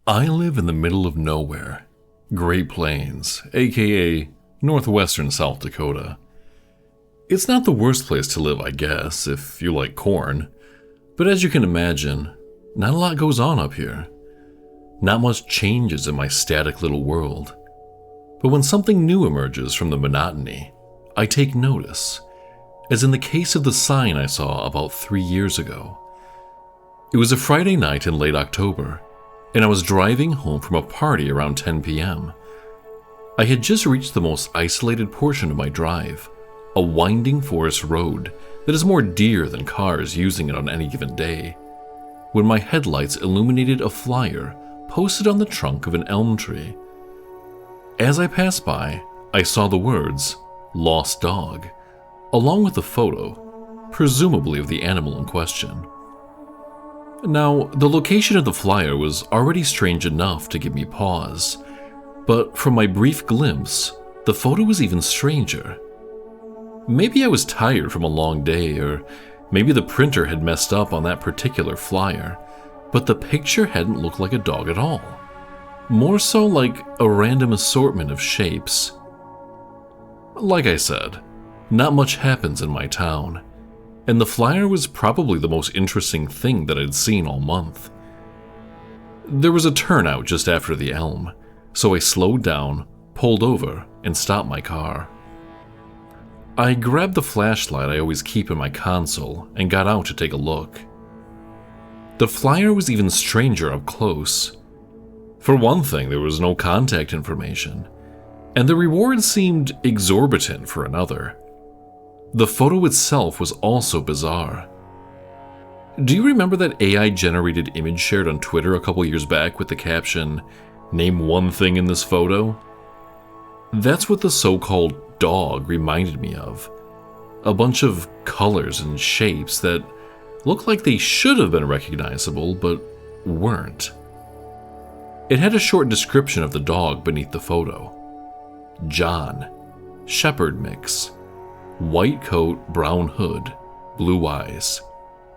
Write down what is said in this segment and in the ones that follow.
I live in the middle of nowhere, Great Plains, aka northwestern South Dakota. It's not the worst place to live, I guess, if you like corn, but as you can imagine, not a lot goes on up here. Not much changes in my static little world. But when something new emerges from the monotony, I take notice, as in the case of the sign I saw about 3 years ago. It was a Friday night in late October, and I was driving home from a party around 10 p.m. I had just reached the most isolated portion of my drive, a winding forest road that is more deer than cars using it on any given day, when my headlights illuminated a flyer posted on the trunk of an elm tree. As I passed by, I saw the words, "Lost Dog," along with a photo, presumably of the animal in question. Now, the location of the flyer was already strange enough to give me pause, but from my brief glimpse, the photo was even stranger. Maybe I was tired from a long day, or maybe the printer had messed up on that particular flyer, but the picture hadn't looked like a dog at all. More so like a random assortment of shapes. Like I said, not much happens in my town, and the flyer was probably the most interesting thing that I'd seen all month. There was a turnout just after the elm, so I slowed down, pulled over, and stopped my car. I grabbed the flashlight I always keep in my console and got out to take a look. The flyer was even stranger up close. For one thing, there was no contact information, and the reward seemed exorbitant for another. The photo itself was also bizarre. Do you remember that AI-generated image shared on Twitter a couple years back with the caption, "Name one thing in this photo"? That's what the so-called dog reminded me of. A bunch of colors and shapes that looked like they should have been recognizable, but weren't. It had a short description of the dog beneath the photo. John, Shepherd mix. White coat, brown hood, blue eyes,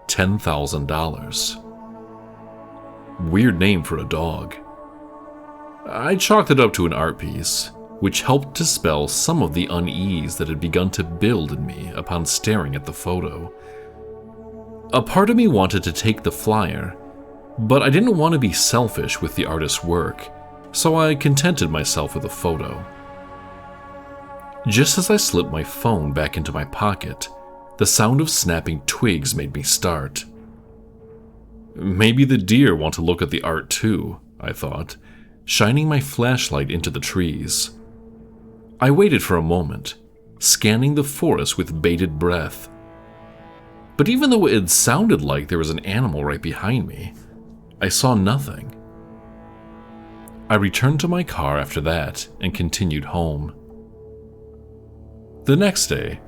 $10,000. Weird name for a dog. I chalked it up to an art piece, which helped dispel some of the unease that had begun to build in me upon staring at the photo. A part of me wanted to take the flyer, but I didn't want to be selfish with the artist's work, so I contented myself with a photo. Just as I slipped my phone back into my pocket, the sound of snapping twigs made me start. Maybe the deer want to look at the art too, I thought, shining my flashlight into the trees. I waited for a moment, scanning the forest with bated breath. But even though it sounded like there was an animal right behind me, I saw nothing. I returned to my car after that and continued home. The next day,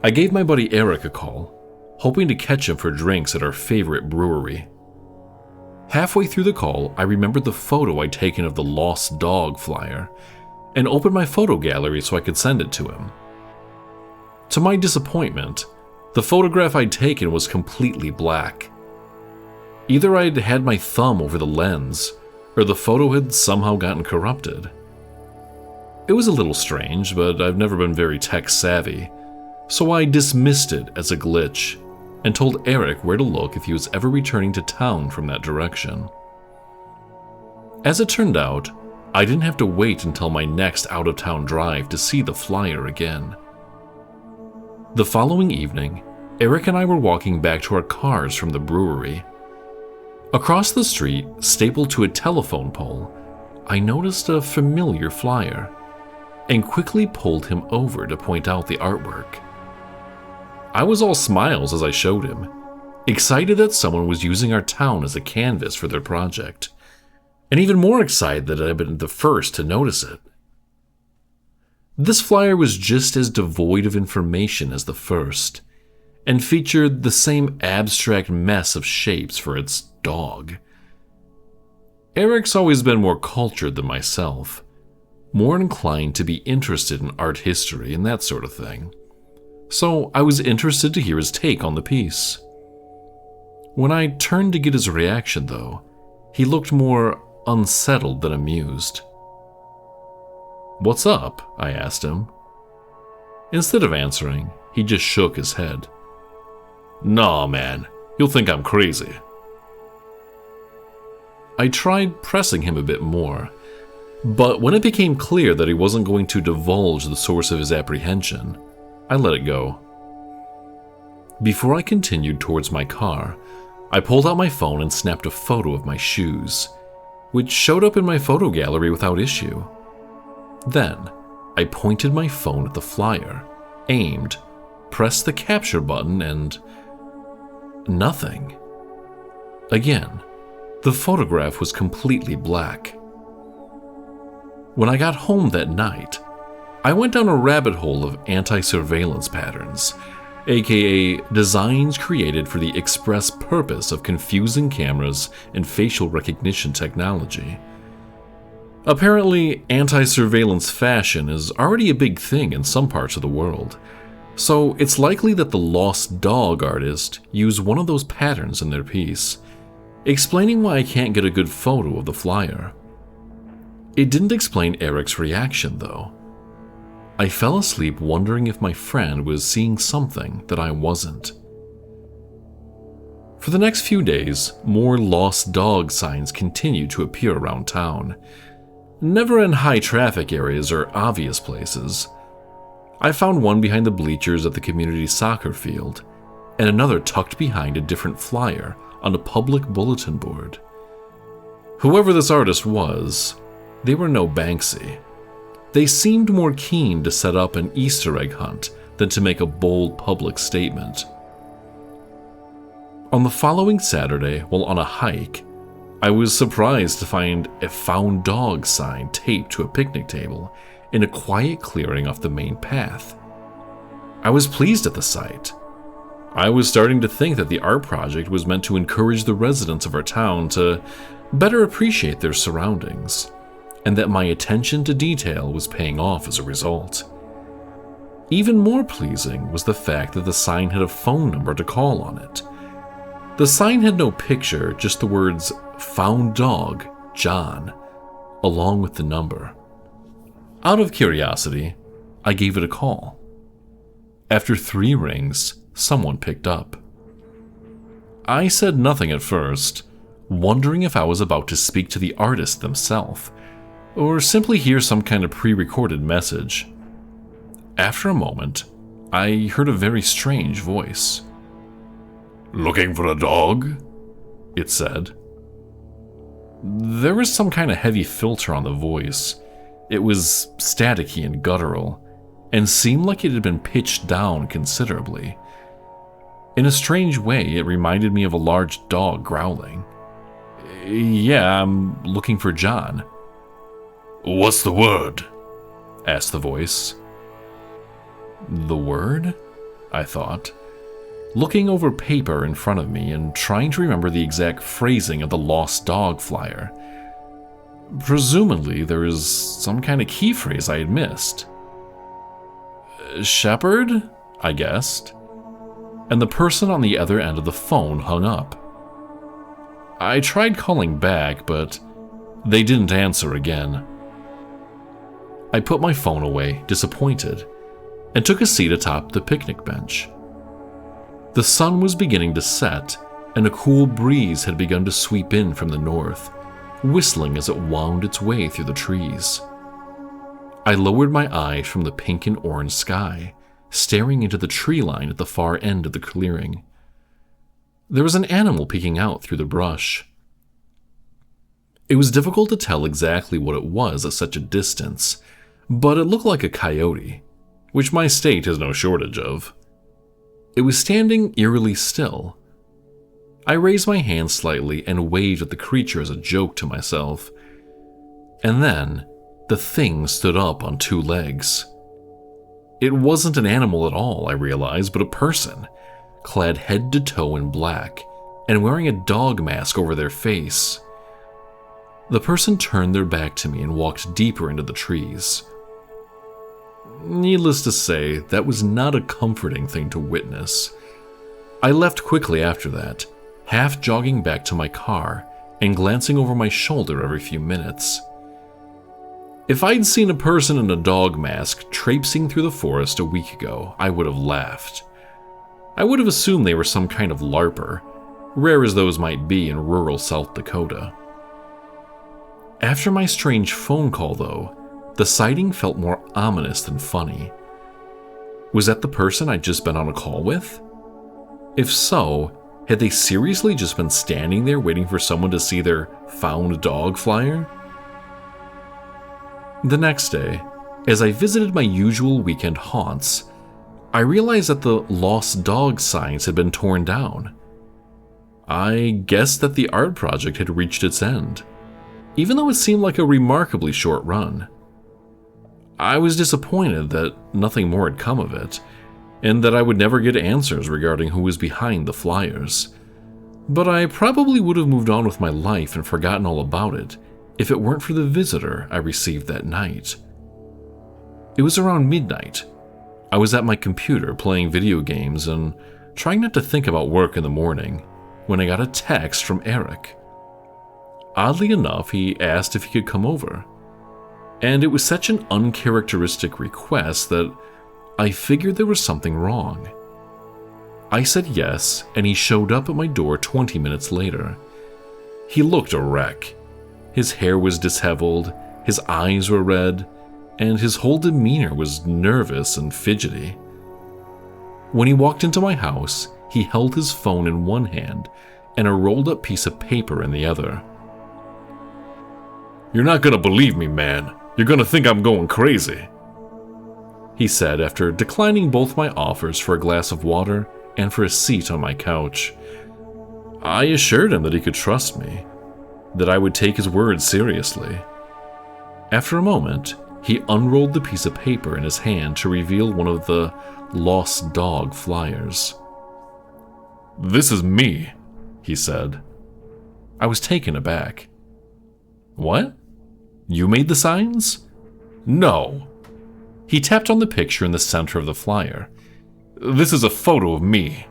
I gave my buddy Eric a call, hoping to catch him for drinks at our favorite brewery. Halfway through the call, I remembered the photo I'd taken of the Lost Dog flyer and opened my photo gallery so I could send it to him. To my disappointment, the photograph I'd taken was completely black. Either I'd had my thumb over the lens, or the photo had somehow gotten corrupted. It was a little strange, but I've never been very tech-savvy, so I dismissed it as a glitch and told Eric where to look if he was ever returning to town from that direction. As it turned out, I didn't have to wait until my next out-of-town drive to see the flyer again. The following evening, Eric and I were walking back to our cars from the brewery. Across the street, stapled to a telephone pole, I noticed a familiar flyer and quickly pulled him over to point out the artwork. I was all smiles as I showed him, excited that someone was using our town as a canvas for their project, and even more excited that I'd been the first to notice it. This flyer was just as devoid of information as the first, and featured the same abstract mess of shapes for its dog. Eric's always been more cultured than myself, more inclined to be interested in art history and that sort of thing, so I was interested to hear his take on the piece. When I turned to get his reaction, though, he looked more unsettled than amused. "What's up?" I asked him. Instead of answering, he just shook his head. "Nah, man, you'll think I'm crazy." I tried pressing him a bit more, but when it became clear that he wasn't going to divulge the source of his apprehension, I let it go. Before I continued towards my car, I pulled out my phone and snapped a photo of my shoes, which showed up in my photo gallery without issue. Then, I pointed my phone at the flyer, aimed, pressed the capture button, and nothing. Again, the photograph was completely black. When I got home that night, I went down a rabbit hole of anti-surveillance patterns, aka designs created for the express purpose of confusing cameras and facial recognition technology. Apparently, anti-surveillance fashion is already a big thing in some parts of the world, so it's likely that the Lost Dog artist used one of those patterns in their piece, explaining why I can't get a good photo of the flyer. It didn't explain Eric's reaction, though. I fell asleep wondering if my friend was seeing something that I wasn't. For the next few days, more Lost Dog signs continued to appear around town. Never in high traffic areas or obvious places. I found one behind the bleachers at the community soccer field, and another tucked behind a different flyer on a public bulletin board. Whoever this artist was, they were no Banksy. They seemed more keen to set up an Easter egg hunt than to make a bold public statement. On the following Saturday, while on a hike, I was surprised to find a found dog sign taped to a picnic table in a quiet clearing off the main path. I was pleased at the sight. I was starting to think that the art project was meant to encourage the residents of our town to better appreciate their surroundings, and that my attention to detail was paying off as a result. Even more pleasing was the fact that the sign had a phone number to call on it. The sign had no picture, just the words, "Found Dog, John," along with the number. Out of curiosity, I gave it a call. After 3 rings, someone picked up. I said nothing at first, wondering if I was about to speak to the artist themselves, or simply hear some kind of pre-recorded message. After a moment, I heard a very strange voice. "Looking for a dog?" it said. There was some kind of heavy filter on the voice. It was staticky and guttural, and seemed like it had been pitched down considerably. In a strange way, it reminded me of a large dog growling. "Yeah, I'm looking for John." "What's the word?" asked the voice. The word? I thought, looking over paper in front of me and trying to remember the exact phrasing of the Lost Dog flyer. Presumably, there is some kind of key phrase I had missed. "Shepherd?" I guessed. And the person on the other end of the phone hung up. I tried calling back, but they didn't answer again. I put my phone away, disappointed, and took a seat atop the picnic bench. The sun was beginning to set, and a cool breeze had begun to sweep in from the north, whistling as it wound its way through the trees. I lowered my eyes from the pink and orange sky, staring into the tree line at the far end of the clearing. There was an animal peeking out through the brush. It was difficult to tell exactly what it was at such a distance, but it looked like a coyote, which my state has no shortage of. It was standing eerily still. I raised my hand slightly and waved at the creature as a joke to myself. And then, the thing stood up on 2 legs. It wasn't an animal at all, I realized, but a person, clad head to toe in black, and wearing a dog mask over their face. The person turned their back to me and walked deeper into the trees. Needless to say, that was not a comforting thing to witness. I left quickly after that, half jogging back to my car, and glancing over my shoulder every few minutes. If I'd seen a person in a dog mask traipsing through the forest a week ago, I would have laughed. I would have assumed they were some kind of LARPer, rare as those might be in rural South Dakota. After my strange phone call, though, the sighting felt more ominous than funny. Was that the person I'd just been on a call with? If so, had they seriously just been standing there waiting for someone to see their found dog flyer? The next day, as I visited my usual weekend haunts, I realized that the lost dog signs had been torn down. I guessed that the art project had reached its end, even though it seemed like a remarkably short run. I was disappointed that nothing more had come of it, and that I would never get answers regarding who was behind the flyers. But I probably would have moved on with my life and forgotten all about it if it weren't for the visitor I received that night. It was around midnight. I was at my computer playing video games and trying not to think about work in the morning when I got a text from Eric. Oddly enough, he asked if he could come over, and it was such an uncharacteristic request that I figured there was something wrong. I said yes, and he showed up at my door 20 minutes later. He looked a wreck. His hair was disheveled, his eyes were red, and his whole demeanor was nervous and fidgety. When he walked into my house, he held his phone in one hand and a rolled-up piece of paper in the other. "You're not gonna believe me, man. You're gonna think I'm going crazy," he said after declining both my offers for a glass of water and for a seat on my couch. I assured him that he could trust me, that I would take his words seriously. After a moment, he unrolled the piece of paper in his hand to reveal one of the lost dog flyers. "This is me," he said. I was taken aback. "What? You made the signs?" "No." He tapped on the picture in the center of the flyer. "This is a photo of me."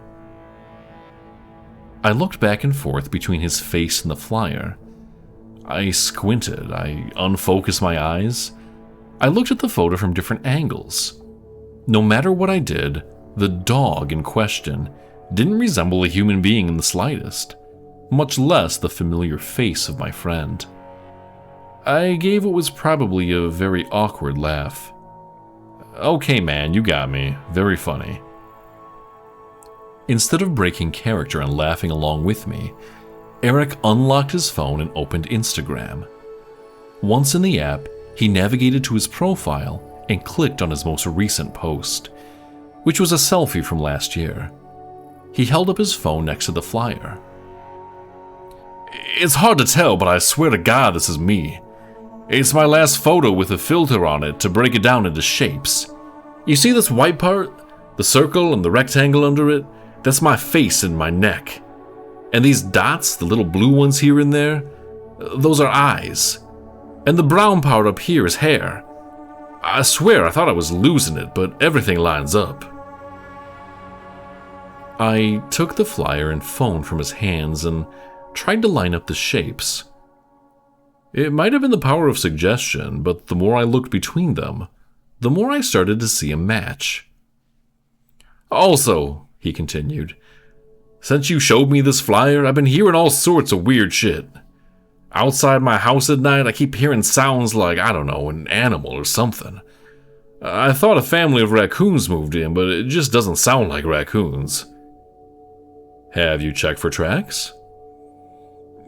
I looked back and forth between his face and the flyer. I squinted. I unfocused my eyes. I looked at the photo from different angles. No matter what I did, the dog in question didn't resemble a human being in the slightest, much less the familiar face of my friend. I gave what was probably a very awkward laugh. "Okay, man, you got me. Very funny." Instead of breaking character and laughing along with me, Eric unlocked his phone and opened Instagram. Once in the app, he navigated to his profile and clicked on his most recent post, which was a selfie from last year. He held up his phone next to the flyer. "It's hard to tell, but I swear to God this is me. It's my last photo with a filter on it to break it down into shapes. You see this white part? The circle and the rectangle under it? That's my face and my neck. And these dots, the little blue ones here and there, those are eyes. And the brown part up here is hair. I swear I thought I was losing it, but everything lines up." I took the flyer and phone from his hands and tried to line up the shapes. It might have been the power of suggestion, but the more I looked between them, the more I started to see a match. "Also," he continued, "since you showed me this flyer, I've been hearing all sorts of weird shit. Outside my house at night, I keep hearing sounds like, I don't know, an animal or something. I thought a family of raccoons moved in, but it just doesn't sound like raccoons." "Have you checked for tracks?"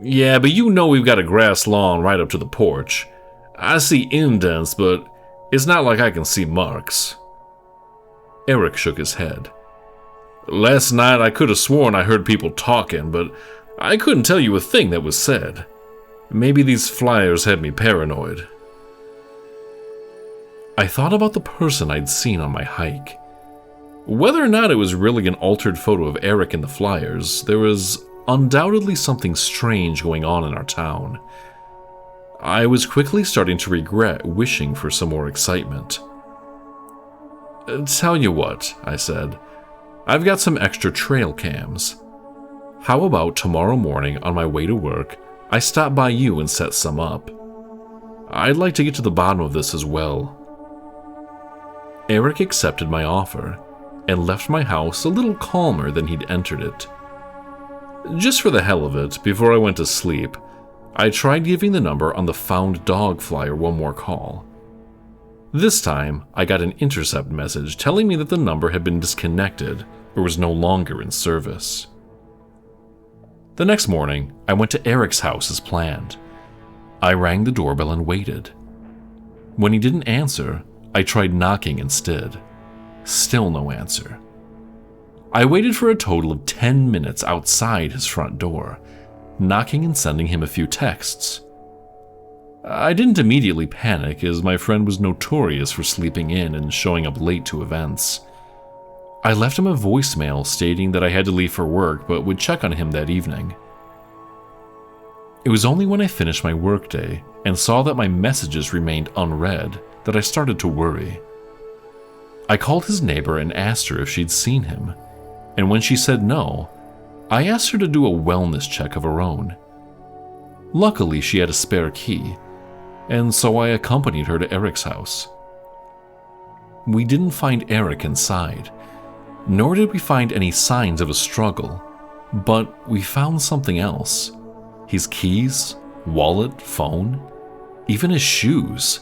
"Yeah, but you know we've got a grass lawn right up to the porch. I see indents, but it's not like I can see marks." Eric shook his head. "Last night I could have sworn I heard people talking, but I couldn't tell you a thing that was said. Maybe these flyers had me paranoid." I thought about the person I'd seen on my hike. Whether or not it was really an altered photo of Eric in the flyers, there was undoubtedly something strange going on in our town. I was quickly starting to regret wishing for some more excitement. "Tell you what," I said, "I've got some extra trail cams. How about tomorrow morning on my way to work, I stopped by you and set some up. I'd like to get to the bottom of this as well." Eric accepted my offer and left my house a little calmer than he'd entered it. Just for the hell of it, before I went to sleep, I tried giving the number on the found dog flyer one more call. This time, I got an intercept message telling me that the number had been disconnected or was no longer in service. The next morning, I went to Eric's house as planned. I rang the doorbell and waited. When he didn't answer, I tried knocking instead. Still no answer. I waited for a total of 10 minutes outside his front door, knocking and sending him a few texts. I didn't immediately panic, as my friend was notorious for sleeping in and showing up late to events. I left him a voicemail stating that I had to leave for work but would check on him that evening. It was only when I finished my workday and saw that my messages remained unread that I started to worry. I called his neighbor and asked her if she'd seen him, and when she said no, I asked her to do a wellness check of her own. Luckily, she had a spare key, and so I accompanied her to Eric's house. We didn't find Eric inside, nor did we find any signs of a struggle, but we found something else. His keys, wallet, phone, even his shoes.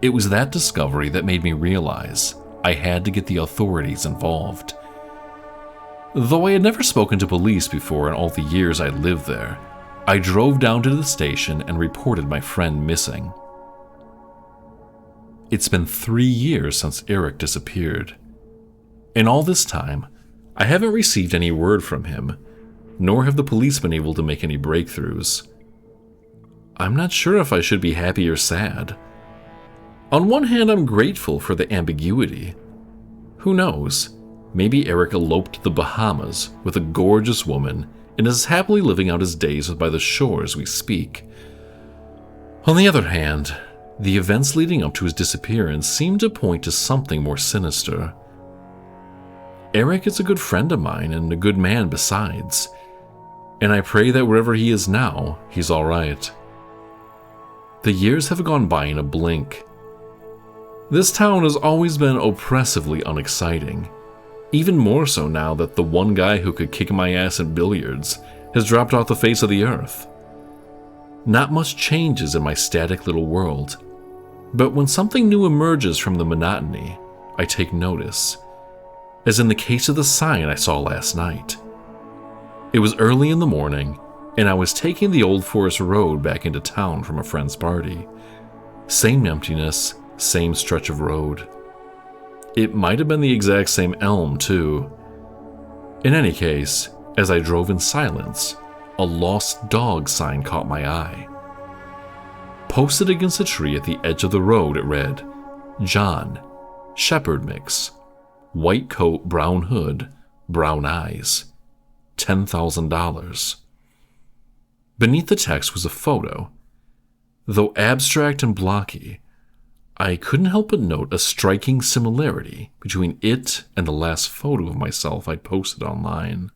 It was that discovery that made me realize I had to get the authorities involved. Though I had never spoken to police before in all the years I lived there, I drove down to the station and reported my friend missing. It's been 3 years since Eric disappeared. In all this time, I haven't received any word from him, nor have the police been able to make any breakthroughs. I'm not sure if I should be happy or sad. On one hand, I'm grateful for the ambiguity. Who knows? Maybe Eric eloped to the Bahamas with a gorgeous woman and is happily living out his days by the shore as we speak. On the other hand, the events leading up to his disappearance seem to point to something more sinister. Eric is a good friend of mine and a good man besides, and I pray that wherever he is now, he's all right. The years have gone by in a blink. This town has always been oppressively unexciting, even more so now that the one guy who could kick my ass at billiards has dropped off the face of the earth. Not much changes in my static little world, but when something new emerges from the monotony, I take notice, as in the case of the sign I saw last night. It was early in the morning, and I was taking the Old Forest Road back into town from a friend's party. Same emptiness, same stretch of road. It might have been the exact same elm, too. In any case, as I drove in silence, a lost dog sign caught my eye. Posted against a tree at the edge of the road, it read, "John, Shepherd Mix, white coat, brown hood, brown eyes, $10,000. Beneath the text was a photo. Though abstract and blocky, I couldn't help but note a striking similarity between it and the last photo of myself I'd posted online.